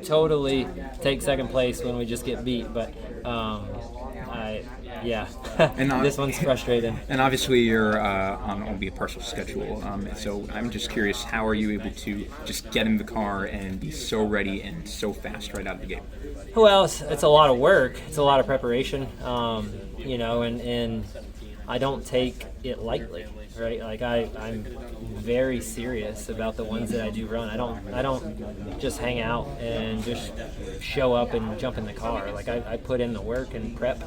totally take second place when we just get beat, but yeah, And this one's frustrating. And obviously you're on only a partial schedule, so I'm just curious, how are you able to just get in the car and be so ready and so fast right out of the gate? Well, it's a lot of work. It's a lot of preparation, and I don't take it lightly, right? Like I'm very serious about the ones that I do run. I don't just hang out and just show up and jump in the car. Like I put in the work and prep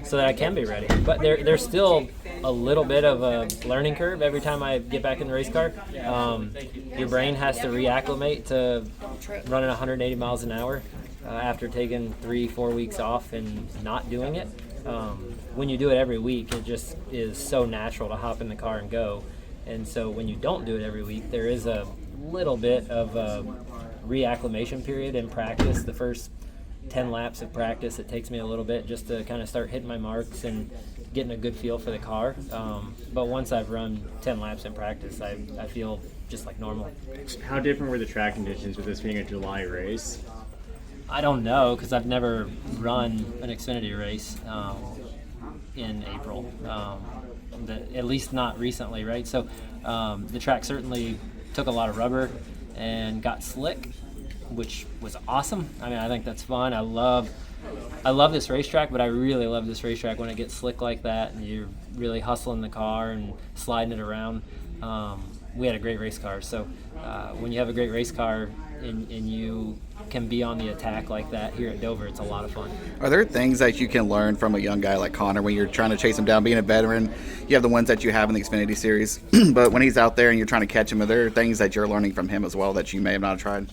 so that I can be ready. But there's still a little bit of a learning curve every time I get back in the race car. Your brain has to reacclimate to running 180 miles an hour after taking 3-4 weeks off and not doing it. When you do it every week, it just is so natural to hop in the car and go. And so when you don't do it every week, there is a little bit of a reacclimation period in practice. The first 10 laps of practice, it takes me a little bit just to kind of start hitting my marks and getting a good feel for the car. But once I've run 10 laps in practice, I feel just like normal. How different were the track conditions with this being a July race? I don't know, because I've never run an Xfinity race in April, at least not recently, right? So the track certainly took a lot of rubber and got slick, which was awesome. I mean, I think that's fun. I love this racetrack, but I really love this racetrack when it gets slick like that and you're really hustling the car and sliding it around. We had a great race car, so when you have a great race car and you can be on the attack like that here at Dover, it's a lot of fun. Are there things that you can learn from a young guy like Connor when you're trying to chase him down? Being a veteran, you have the ones that you have in the Xfinity Series, but when he's out there and you're trying to catch him, are there things that you're learning from him as well that you may have not tried?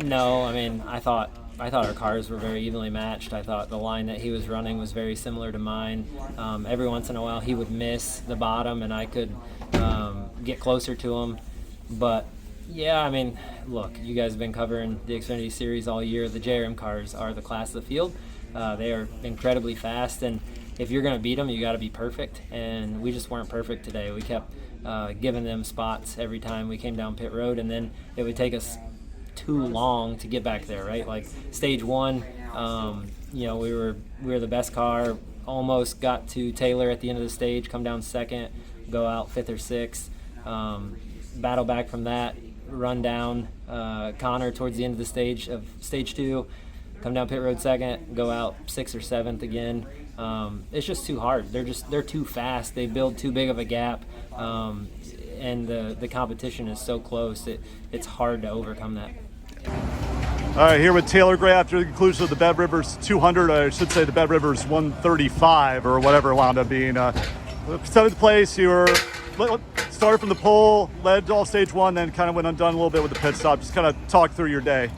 No, I mean, I thought our cars were very evenly matched. I thought the line that he was running was very similar to mine. Every once in a while he would miss the bottom and I could get closer to him. But yeah, I mean, look, you guys have been covering the Xfinity Series all year. The JRM cars are the class of the field. They are incredibly fast, and if you're going to beat them, you got to be perfect. And we just weren't perfect today. We kept giving them spots every time we came down pit road, and then it would take us too long to get back there, right? Like stage one, we were the best car. Almost got to Taylor at the end of the stage, come down second, go out fifth or sixth. Battle back from that, run down Connor towards the end of the stage of stage two, come down pit road second, go out sixth or seventh again. It's just too hard. They're too fast. They build too big of a gap, and the competition is so close. It's hard to overcome that. All right, here with Taylor Gray after the conclusion of the Bed Rivers 200. I should say the Bed Rivers 135 or whatever it wound up being. Seventh place. You were started from the pole, led all stage one, then kind of went undone a little bit with the pit stop. Just kind of talk through your day.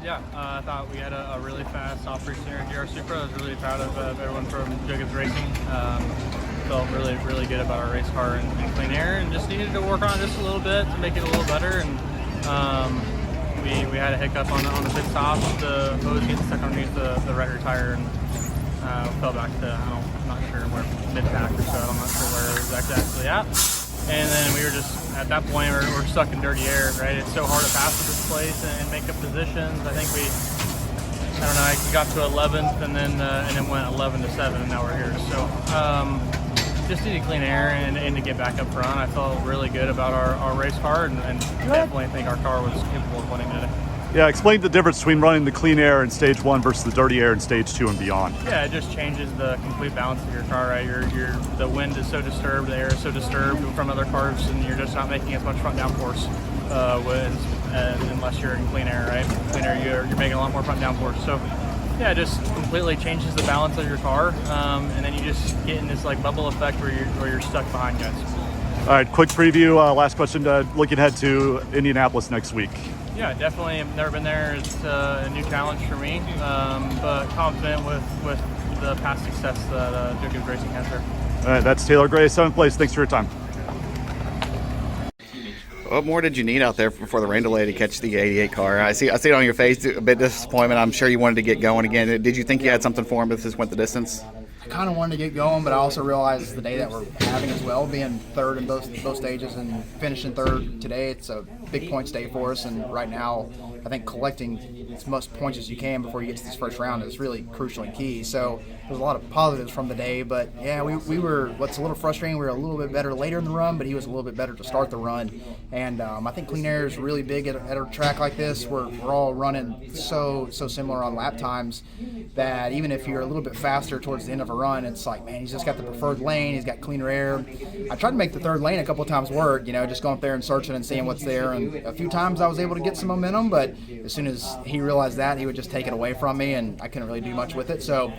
Yeah, I thought we had a really fast off-race GR Supra. I was really proud of everyone from Joe Gibbs Racing. Felt really, really good about our race car and clean air, and just needed to work on it just a little bit to make it a little better. And we had a hiccup on the pit stop. The hose gets stuck underneath the right rear tire and fell back to, I'm not sure where, mid-pack or so. I'm not sure where it was exactly at. And then we were just, at that point, we're stuck in dirty air, right? It's so hard to pass at this place and make up positions. I think we got to 11th and then went 11 to 7, and now we're here. So just needed clean air and to get back up front. I felt really good about our race car and definitely think our car was capable of winning today. Yeah, explain the difference between running the clean air in stage one versus the dirty air in stage two and beyond. Yeah, it just changes the complete balance of your car, right? The wind is so disturbed, the air is so disturbed from other cars, and you're just not making as much front downforce unless you're in clean air, right? Clean air, you're making a lot more front downforce. So yeah, it just completely changes the balance of your car, and then you just get in this like bubble effect where you're stuck behind guys. All right, quick preview. Last question. Looking ahead to Indianapolis next week. Yeah, definitely. I've never been there. It's a new challenge for me, but confident with the past success that Joe Gibbs Racing has there. All right, that's Taylor Gray, 7th place. Thanks for your time. What more did you need out there before the rain delay to catch the 88 car? I see it on your face, a bit disappointment. I'm sure you wanted to get going again. Did you think you had something for him if this went the distance? I kind of wanted to get going, but I also realized the day that we're having as well, being third in both stages and finishing third today, it's a big points day for us. And right now, I think collecting as much points as you can before you get to this first round is really crucial and key. So there's a lot of positives from the day, but yeah, we were, what's a little frustrating, we were a little bit better later in the run, but he was a little bit better to start the run. And I think clean air is really big at a track like this. We're all running so similar on lap times that even if you're a little bit faster towards the end of a run, it's like, man, he's just got the preferred lane, he's got cleaner air. I tried to make the third lane a couple of times work, just going up there and searching and seeing what's there, and a few times I was able to get some momentum, but as soon as he realized that, he would just take it away from me, and I couldn't really do much with it. So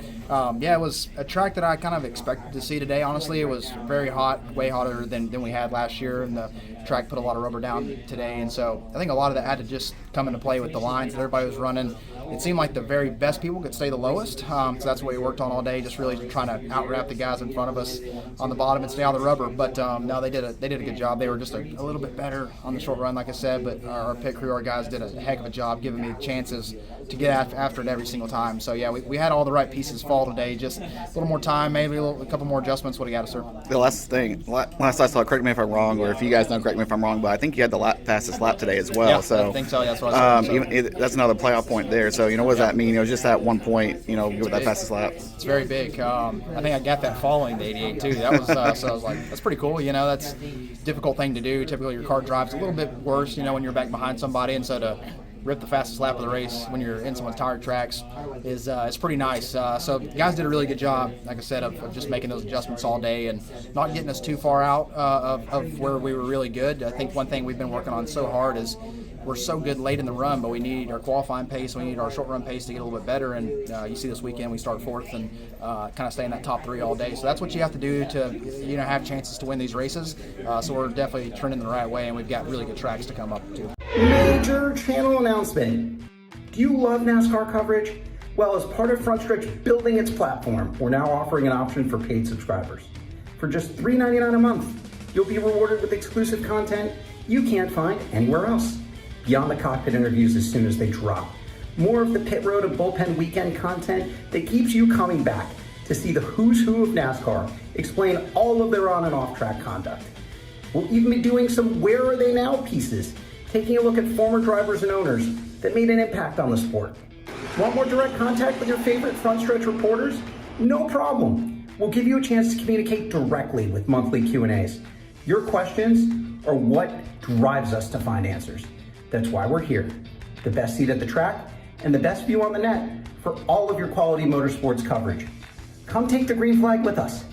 yeah, it was a track that I kind of expected to see today. Honestly, it was very hot, way hotter than we had last year, and the track put a lot of rubber down today, and so I think a lot of that had to just come into play with the lines that everybody was running. It seemed like the very best people could stay the lowest, so that's what we worked on all day, just really trying to out-wrap the guys in front of us on the bottom and stay out of the rubber. But no, they did a good job. They were just a little bit better on the short run, like I said, but our pit crew, our guys did a heck of a job giving me chances to get after it every single time. So yeah, we had all the right pieces fall today, just a little more time, maybe a couple more adjustments would have got us there. The last I saw, correct me if I'm wrong, or if you guys know, correct me if I'm wrong, but I think you had the fastest lap today as well. Yeah, so I think so. That's what I said. That's another playoff point there. So what does that mean? Just that 1 point, with that fastest lap. It's very big. I think I got that following the 88 too. That was so I was like, that's pretty cool. That's a difficult thing to do. Typically, your car drives a little bit worse, when you're back behind somebody, and so to rip the fastest lap of the race when you're in someone's tired tracks is pretty nice. So guys did a really good job, like I said, of just making those adjustments all day and not getting us too far out of where we were really good. I think one thing we've been working on so hard is we're so good late in the run, but we need our qualifying pace, we need our short run pace to get a little bit better. And you see this weekend we start fourth and kind of stay in that top three all day. So that's what you have to do to have chances to win these races. So we're definitely trending the right way, and we've got really good tracks to come up to. Major channel announcement. Do you love NASCAR coverage? Well, as part of Frontstretch building its platform, we're now offering an option for paid subscribers. For just $3.99 a month, you'll be rewarded with exclusive content you can't find anywhere else. Beyond the cockpit interviews as soon as they drop. More of the pit road and bullpen weekend content that keeps you coming back to see the who's who of NASCAR explain all of their on and off track conduct. We'll even be doing some Where Are They Now pieces, taking a look at former drivers and owners that made an impact on the sport. Want more direct contact with your favorite Frontstretch reporters? No problem. We'll give you a chance to communicate directly with monthly Q&As. Your questions are what drives us to find answers. That's why we're here. The best seat at the track and the best view on the net for all of your quality motorsports coverage. Come take the green flag with us.